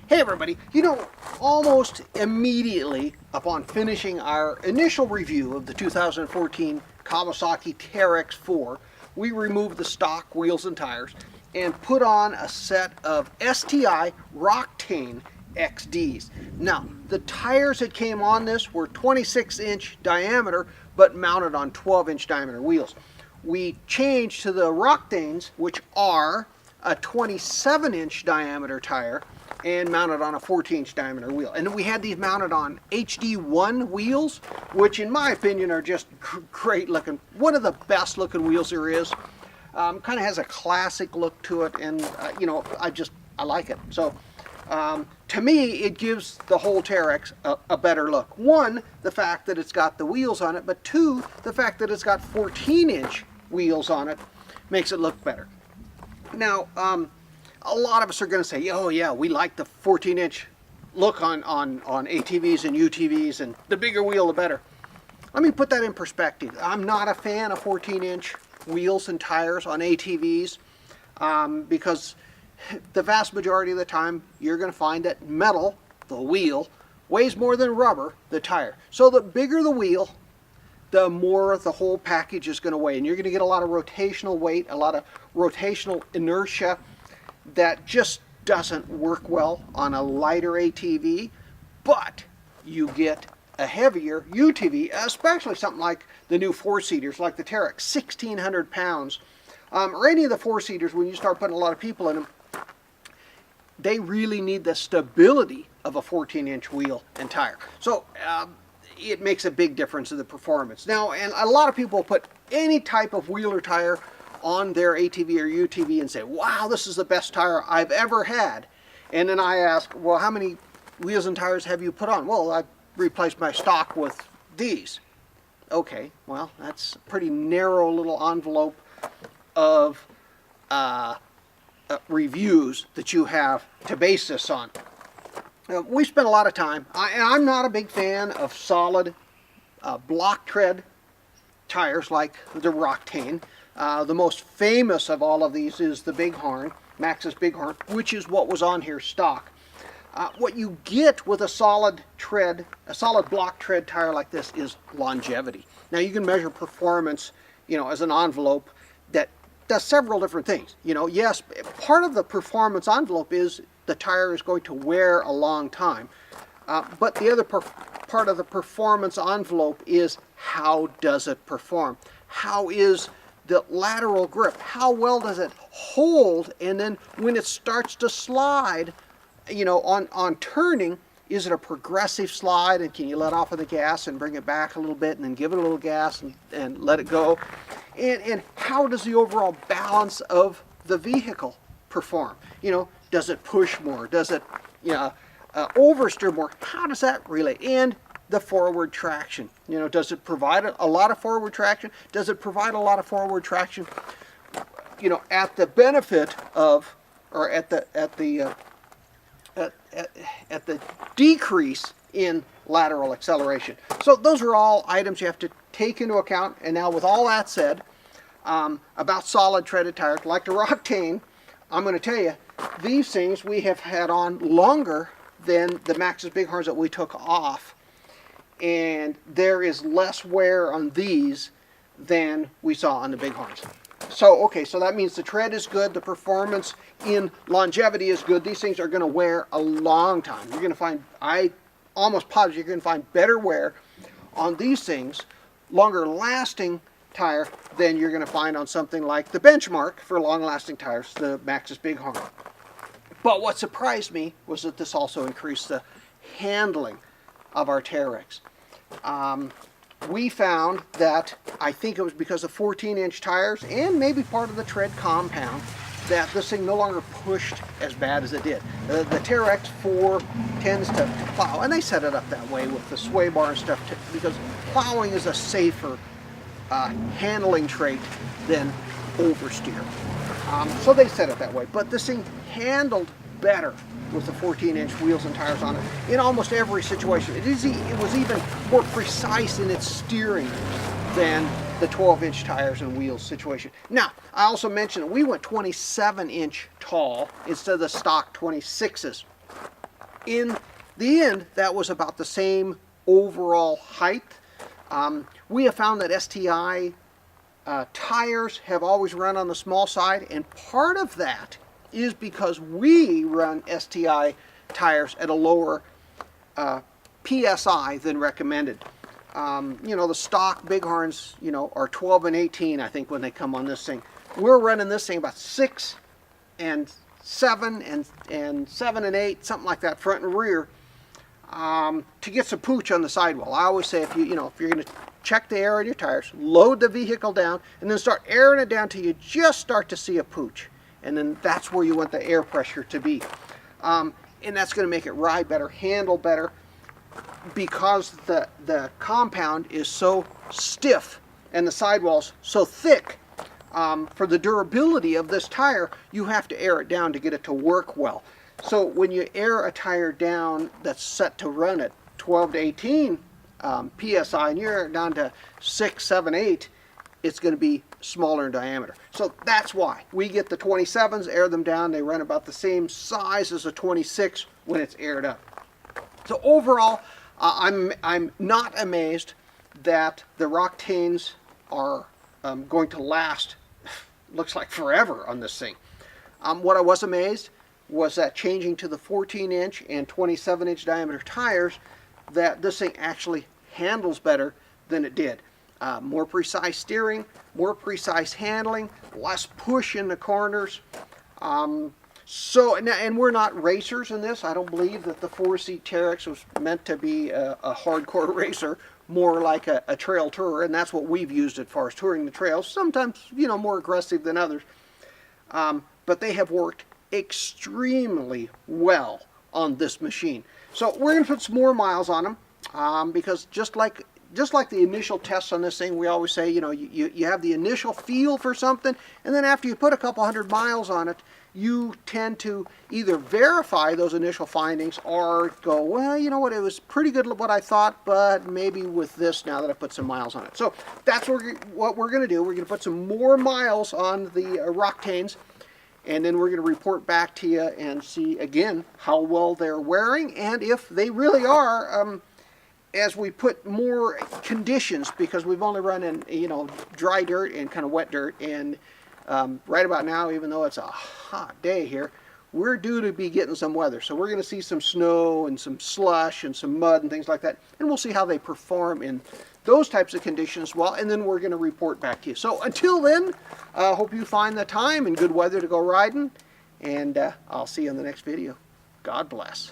Hey everybody, you know, almost immediately upon finishing our initial review of the 2014 Kawasaki Teryx 4, we removed the stock wheels and tires and put on a set of STI Roctane XDs. Now, the tires that came on this were 26-inch diameter but mounted on 12-inch diameter wheels. We changed to the Roctanes, which are a 27-inch diameter tire and mounted on a 14-inch diameter wheel. And we had these mounted on HD1 wheels, which in my opinion are just great looking. One of the best looking wheels there is. Kind of has a classic look to it, and you know, I like it. So to me, it gives the whole Teryx a better look. One, the fact that it's got the wheels on it, but two, the fact that it's got 14-inch wheels on it makes it look better. Now, a lot of us are going to say, oh yeah, we like the 14-inch look on ATVs and UTVs, and the bigger wheel the better. Let me put that in perspective. I'm not a fan of 14-inch wheels and tires on ATVs because the vast majority of the time you're going to find that metal, the wheel, weighs more than rubber, the tire. So the bigger the wheel, the more the whole package is going to weigh, and you're going to get a lot of rotational weight, a lot of rotational inertia that just doesn't work well on a lighter ATV, but you get a heavier UTV, especially something like the new four-seaters like the Teryx, 1,600 pounds, or any of the four-seaters. When you start putting a lot of people in them, they really need the stability of a 14-inch wheel and tire. So it makes a big difference in the performance. Now, and a lot of people put any type of wheel or tire on their ATV or UTV and say, wow, this is the best tire I've ever had. And then I ask, well, how many wheels and tires have you put on? Well, I've replaced my stock with these. Okay, well, that's a pretty narrow little envelope of reviews that you have to base this on. We spent a lot of time, and I'm not a big fan of solid block tread tires like the Roctane. The most famous of all of these is the Bighorn, Maxxis Bighorn, which is what was on here stock. What you get with a solid block tread tire like this is longevity. Now you can measure performance, you know, as an envelope that does several different things. You know, yes, part of the performance envelope is the tire is going to wear a long time, but the other part of the performance envelope is how does it perform? How is the lateral grip? How well does it hold? And then when it starts to slide, you know, on turning, is it a progressive slide, and can you let off of the gas and bring it back a little bit and then give it a little gas and let it go? And how does the overall balance of the vehicle perform? You know, does it push more? Does it, you know, oversteer more? How does that relate? And the forward traction, you know, does it provide a lot of forward traction? Does it provide a lot of forward traction, you know, at the benefit of, or at the decrease in lateral acceleration? So those are all items you have to take into account. And now with all that said, about solid treaded tires like the Roctane, I'm going to tell you, these things we have had on longer than the Maxxis Bighorns that we took off. And there is less wear on these than we saw on the Bighorns. So, okay, so that means the tread is good, the performance in longevity is good. These things are going to wear a long time. You're going to find, I almost positive you're going to find better wear on these things, longer lasting tire, than you're going to find on something like the benchmark for long lasting tires, the Maxxis Bighorn. But what surprised me was that this also increased the handling of our Teryx. We found that, I think it was because of 14-inch tires and maybe part of the tread compound, that this thing no longer pushed as bad as it did. The Teryx 4 tends to plow, and they set it up that way with the sway bar and stuff because plowing is a safer handling trait than oversteer. So they set it that way, but this thing handled better with the 14-inch wheels and tires on it in almost every situation. It was even more precise in its steering than the 12-inch tires and wheels situation. Now, I also mentioned that we went 27-inch tall instead of the stock 26s. In the end, that was about the same overall height. We have found that STI tires have always run on the small side, and part of that is because we run STI tires at a lower PSI than recommended. You know, the stock Bighorns, you know, are 12 and 18, I think, when they come on this thing. We're running this thing about 6 and 7 and 7 and 8, something like that, front and rear, to get some pooch on the sidewall. I always say, if you're going to check the air on your tires, load the vehicle down, and then start airing it down till you just start to see a pooch. And then that's where you want the air pressure to be. And that's going to make it ride better, handle better, because the compound is so stiff and the sidewall's so thick. For the durability of this tire, you have to air it down to get it to work well. So when you air a tire down that's set to run at 12 to 18 PSI, and you're down to 6, 7, 8, it's going to be smaller in diameter. So that's why we get the 27s, air them down. They run about the same size as a 26 when it's aired up. So overall, I'm not amazed that the Roctanes are going to last, looks like forever on this thing. What I was amazed was that changing to the 14-inch and 27-inch diameter tires, that this thing actually handles better than it did. More precise steering, more precise handling, less push in the corners. And we're not racers in this. I don't believe that the 4-seat Teryx was meant to be a hardcore racer, more like a trail tourer, and that's what we've used as far as touring the trails. Sometimes, you know, more aggressive than others. But they have worked extremely well on this machine. So we're going to put some more miles on them, because just like the initial tests on this thing, we always say, you know, you have the initial feel for something, and then after you put a couple hundred miles on it, you tend to either verify those initial findings or go, well, you know what, it was pretty good what I thought, but maybe with this now that I put some miles on it. So that's what we're going to do. We're going to put some more miles on the Roctanes, and then we're going to report back to you and see again how well they're wearing, and if they really are, as we put more conditions, because we've only run in, you know, dry dirt and kind of wet dirt, and right about now, even though it's a hot day here, we're due to be getting some weather. So we're going to see some snow and some slush and some mud and things like that, and we'll see how they perform in those types of conditions as well, and then we're going to report back to you. So until then, I hope you find the time and good weather to go riding, and I'll see you in the next video. God bless.